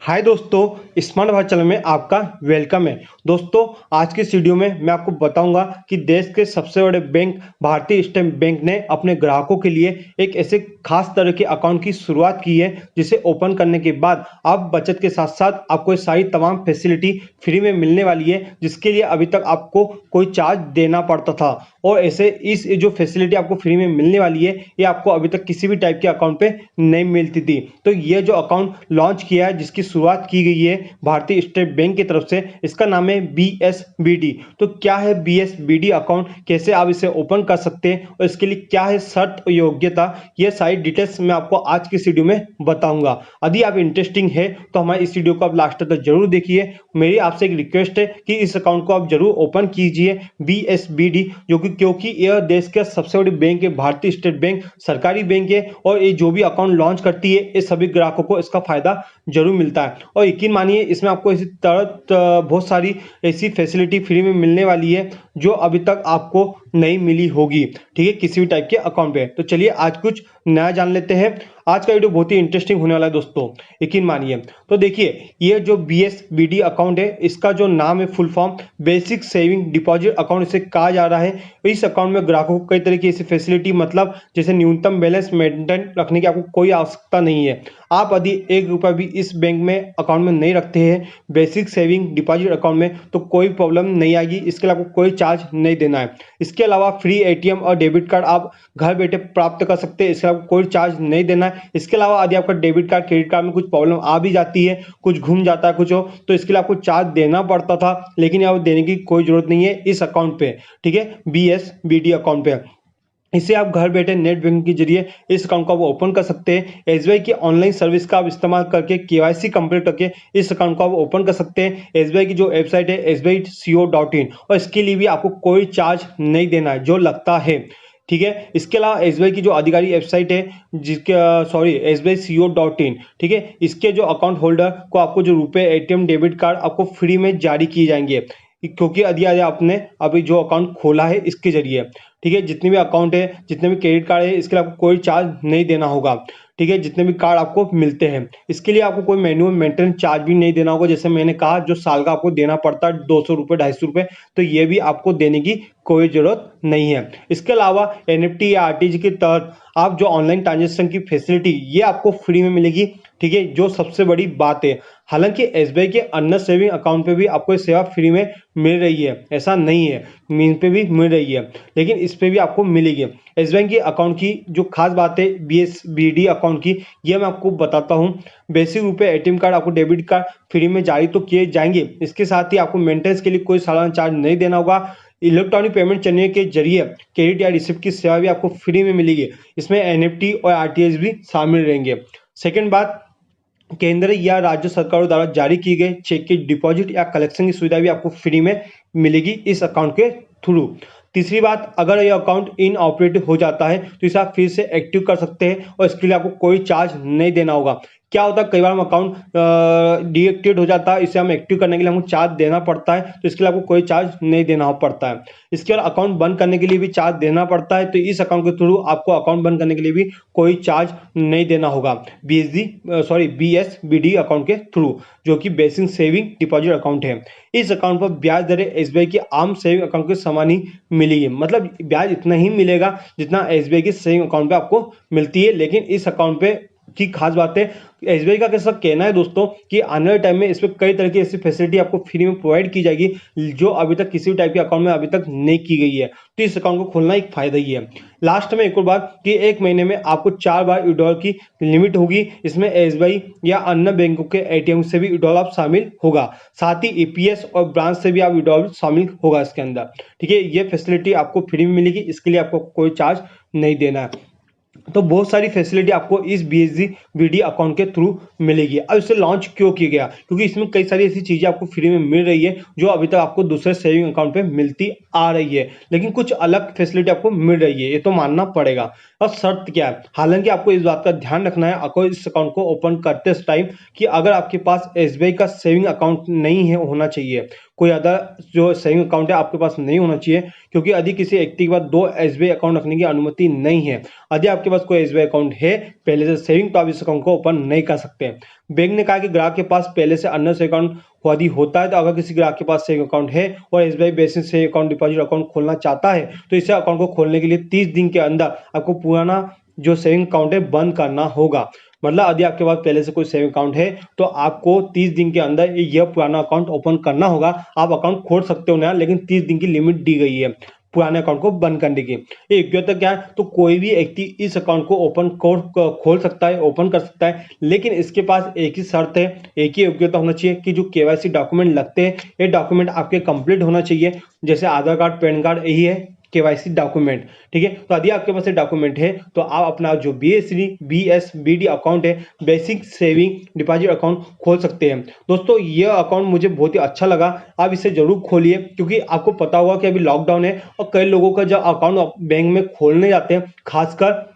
हाय दोस्तों, smart Bharat channel में आपका वेलकम है। दोस्तों, आज के इस वीडियो में मैं आपको बताऊंगा कि देश के सबसे बड़े बैंक भारतीय स्टेट बैंक ने अपने ग्राहकों के लिए एक ऐसे खास तरह के अकाउंट की शुरुआत की है जिसे ओपन करने के बाद आप बचत के साथ साथ आपको ये सारी तमाम फैसिलिटी फ्री में मिलने वाली है, जिसके लिए अभी तक आपको कोई चार्ज देना पड़ता था। और ऐसे इस जो फैसिलिटी आपको फ्री में मिलने वाली है, ये आपको अभी तक किसी भी टाइप के अकाउंट पे नहीं मिलती थी। तो ये जो अकाउंट लॉन्च किया है, जिसकी शुरुआत की गई है भारतीय स्टेट बैंक की तरफ से, इसका नाम है BSBD। तो क्या है BSBD अकाउंट, कैसे आप इसे ओपन कर सकते हैं और इसके लिए क्या है शर्त और योग्यता, ये सारी डिटेल्स मैं आपको आज की वीडियो में बताऊंगा। यदि आप इंटरेस्टिंग है तो हमारे इस वीडियो को आप लास्ट तक जरूर देखिए। मेरी आपसे एक रिक्वेस्ट है कि इस अकाउंट को आप जरूर ओपन कीजिए, BSBD, क्योंकि यह देश का सबसे बड़ी बैंक है, भारतीय स्टेट बैंक सरकारी बैंक है। और ये जो भी अकाउंट लॉन्च करती है, ये सभी ग्राहकों को इसका फायदा जरूर मिलता है। और यकीन मानिए, इसमें आपको इसी तरह बहुत सारी ऐसी फैसिलिटी फ्री में मिलने वाली है जो अभी तक आपको नहीं मिली होगी, ठीक है, किसी भी टाइप के अकाउंट पे। तो चलिए आज कुछ नया जान लेते हैं। आज का वीडियो बहुत ही इंटरेस्टिंग होने वाला है दोस्तों, यकीन मानिए। तो देखिए, ये जो BSBD अकाउंट है, इसका जो नाम है full form basic saving deposit account इसे कहा जा रहा है। इस अकाउंट में ग्राहकों को कई तरह की ऐसी फैसिलिटी, मतलब जैसे न्यूनतम बैलेंस मेंटेन रखने की आपको कोई आवश्यकता नहीं है। आप यदि ₹1 भी इस बैंक में अकाउंट में नहीं रखते हैं, बेसिक सेविंग डिपॉजिट अकाउंट में, तो कोई प्रॉब्लम नहीं आएगी। इसके लिए आपको कोई चार्ज नहीं देना है। इसके अलावा फ्री ATM और डेबिट कार्ड आप घर बैठे प्राप्त कर सकते हैं, इसके आपको कोई चार्ज नहीं देना है। इसके अलावा यदि आपका डेबिट कार्ड क्रेडिट कार्ड में कुछ प्रॉब्लम आ भी जाती है, कुछ घूम जाता है कुछ हो, तो इसके लिए आपको चार्ज देना पड़ता था, लेकिन अब देने की कोई जरूरत नहीं है इस अकाउंट पे, ठीक है, BSBD अकाउंट पे। इसे आप घर बैठे नेट बैंकिंग के जरिए इस अकाउंट को आप ओपन कर सकते हैं। SBI की ऑनलाइन सर्विस का आप इस्तेमाल करके KYC कंप्लीट करके इस अकाउंट को आप ओपन कर सकते हैं। SBI की जो वेबसाइट है sbi.co.in, और इसके लिए भी आपको कोई चार्ज नहीं देना है जो लगता है, ठीक है। इसके अलावा SBI की जो आधिकारिक वेबसाइट है, sbi.co.in, ठीक है, इसके जो अकाउंट होल्डर को आपको जो रुपए ATM डेबिट कार्ड आपको फ्री में जारी किए जाएंगे, क्योंकि यदि आपने अभी जो अकाउंट खोला है इसके जरिए, ठीक है, जितने भी अकाउंट है, जितने भी क्रेडिट कार्ड है, इसके लिए आपको कोई चार्ज नहीं देना होगा, ठीक है। जितने भी कार्ड आपको मिलते हैं, इसके लिए आपको कोई मैनुअल मेंटेनेंस चार्ज भी नहीं देना होगा। जैसे मैंने कहा, जो साल का आपको देना पड़ता है ₹200 ₹250, तो ये भी आपको देने की कोई जरूरत नहीं है। इसके अलावा NFT या RTG के तहत आप जो ऑनलाइन ट्रांजेक्शन की फैसिलिटी, ये आपको फ्री में मिलेगी, ठीक है, जो सबसे बड़ी बात है। हालांकि SBI के अन्य सेविंग अकाउंट पे भी आपको सेवा फ्री में मिल रही है, ऐसा नहीं है, मीन पे भी मिल रही है, लेकिन इस पे भी आपको मिलेगी। SBI के अकाउंट की जो खास बात है BSBD अकाउंट की, ये मैं आपको बताता हूँ। बेसिक रुपए ATM कार्ड, आपको डेबिट कार्ड फ्री में जारी तो किए जाएंगे, इसके साथ ही आपको मेंटेनेंस के लिए कोई सालाना चार्ज नहीं देना होगा। इलेक्ट्रॉनिक पेमेंट चलने के जरिए क्रेडिट या रिसिप्ट की सेवा भी आपको फ्री में मिलेगी। इसमें NFT और RTS भी शामिल रहेंगे। सेकेंड बात, केंद्र या राज्य सरकारों द्वारा जारी की गई चेक की डिपॉजिट या कलेक्शन की सुविधा भी आपको फ्री में मिलेगी इस अकाउंट के थ्रू। तीसरी बात, अगर यह अकाउंट इनऑपरेटिव हो जाता है तो इसे आप फिर से एक्टिव कर सकते हैं और इसके लिए आपको कोई चार्ज नहीं देना होगा। क्या होता है, कई बार हम अकाउंट डीएक्टिवेट हो जाता है, इसे हम एक्टिव करने के लिए हमको चार्ज देना पड़ता है, तो इसके लिए आपको कोई चार्ज नहीं देना पड़ता है। इसके बाद अकाउंट बंद करने के लिए भी चार्ज देना पड़ता है, तो इस अकाउंट के थ्रू आपको अकाउंट बंद करने के लिए भी कोई चार्ज नहीं देना होगा BSBD अकाउंट के थ्रू, जो कि बेसिक सेविंग डिपॉजिट अकाउंट है। इस अकाउंट पर ब्याज दरें SBI की आम सेविंग अकाउंट के समान ही मिलेगी, मतलब ब्याज इतना ही मिलेगा जितना SBI की सेविंग अकाउंट पे आपको मिलती है। लेकिन इस अकाउंट पे की खास बात है, SBI का कैसा कहना है दोस्तों कि आने वाले टाइम में इस पे कई तरह की ऐसी फैसिलिटी आपको फ्री में प्रोवाइड की जाएगी जो अभी तक किसी भी टाइप के अकाउंट में अभी तक नहीं की गई है। तो इस अकाउंट को खोलना एक फायदा ही है। लास्ट में एक और बात कि एक महीने में आपको 4 बार विड्रॉल की लिमिट होगी। इसमें SBI या अन्य बैंकों के ATM से भी विड्रॉल आप शामिल होगा, साथ ही EPS और ब्रांच से भी आप विड्रॉल शामिल होगा इसके अंदर, ठीक है। ये फैसिलिटी आपको फ्री में मिलेगी, इसके लिए आपको कोई चार्ज नहीं देना है। तो बहुत सारी फैसिलिटी आपको इस BSBD अकाउंट के थ्रू मिलेगी। अब इसे लॉन्च क्यों किया गया, क्योंकि इसमें कई सारी ऐसी चीजें आपको फ्री में मिल रही है जो अभी तक आपको दूसरे सेविंग अकाउंट पे मिलती आ रही है, लेकिन कुछ अलग फैसिलिटी आपको मिल रही है, ये तो मानना पड़ेगा। और शर्त क्या है, हालांकि आपको इस बात का ध्यान रखना है आपको इस अकाउंट को ओपन करते टाइम कि अगर आपके पास SBI का सेविंग अकाउंट नहीं है, होना चाहिए, कोई अदर जो सेविंग अकाउंट है आपके पास नहीं होना चाहिए, क्योंकि यदि किसी व्यक्ति के पास 2 SBI अकाउंट रखने की अनुमति नहीं है। यदि आपके पास पास कोई एसबीआई अकाउंट है पहले से सेविंग, तो आप इस अकाउंट को ओपन नहीं कर सकते। बैंक ने कहा कि ग्राहक के पास पहले से अन्य सेविंग अकाउंट यदि होता है, तो अगर किसी ग्राहक के पास सेविंग अकाउंट है और एसबीआई बेसिस से अकाउंट डिपॉजिट अकाउंट खोलना चाहता है, तो इस अकाउंट को खोलने के लिए 30 दिन के अंदर आपको पुराना जो सेविंग अकाउंट है बंद करना होगा। मतलब यदि आपके पास पहले से कोई सेविंग अकाउंट है तो आपको 30 दिन के अंदर यह पुराना अकाउंट ओपन करना होगा। आप अकाउंट खोल सकते हो नया, लेकिन 30 दिन की लिमिट दी गई है पुराने अकाउंट को बंद करने की। ये योग्यता क्या है, तो कोई भी व्यक्ति इस अकाउंट को खोल सकता है, ओपन कर सकता है, लेकिन इसके पास एक ही शर्त है, एक ही योग्यता होना चाहिए कि जो केवाईसी डॉक्यूमेंट लगते हैं ये डॉक्यूमेंट आपके कंप्लीट होना चाहिए। जैसे आधार कार्ड, पैन कार्ड, यही है केवाईसी डॉक्यूमेंट। ठीक है, तो यदि आपके पास ये डॉक्यूमेंट है तो आप अपना जो बीएसबीडी अकाउंट है, बेसिक सेविंग डिपॉजिट अकाउंट खोल सकते हैं। दोस्तों यह अकाउंट मुझे बहुत ही अच्छा लगा, आप इसे जरूर खोलिए, क्योंकि आपको पता होगा कि अभी लॉकडाउन है और कई लोगों का जब अकाउंट बैंक में खोलने जाते हैं, खासकर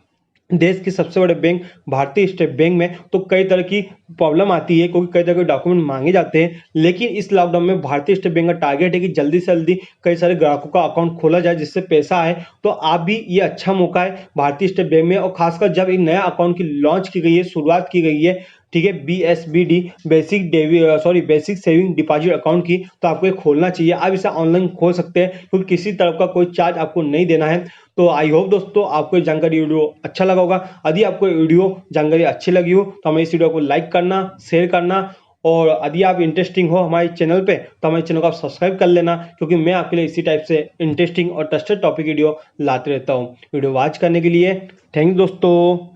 देश के सबसे बड़े बैंक भारतीय स्टेट बैंक में, तो कई तरह की प्रॉब्लम आती है क्योंकि कई तरह के डॉक्यूमेंट मांगे जाते हैं। लेकिन इस लॉकडाउन में भारतीय स्टेट बैंक का टारगेट है कि जल्दी से जल्दी कई सारे ग्राहकों का अकाउंट खोला जाए जिससे पैसा आए। तो आप भी, ये अच्छा मौका है भारतीय स्टेट बैंक में, और खासकर जब एक नया अकाउंट की लॉन्च की गई है, शुरुआत की गई है, ठीक है, BSBD basic saving deposit account की, तो आपको ये खोलना चाहिए। आप इसे ऑनलाइन खोल सकते हैं क्योंकि किसी तरह का कोई चार्ज आपको नहीं देना है। तो आई होप दोस्तों आपको ये जानकारी वीडियो अच्छा लगा होगा। यदि आपको वीडियो जानकारी अच्छी लगी हो तो हमें इस वीडियो को लाइक करना, शेयर करना, और यदि आप इंटरेस्टिंग हो हमारे चैनल पे तो हमारे चैनल को आप सब्सक्राइब कर लेना, क्योंकि मैं आपके लिए इसी टाइप से इंटरेस्टिंग और ट्रस्टेड टॉपिक वीडियो लाते रहता हूँ। वीडियो वॉच करने के लिए थैंक यू दोस्तों।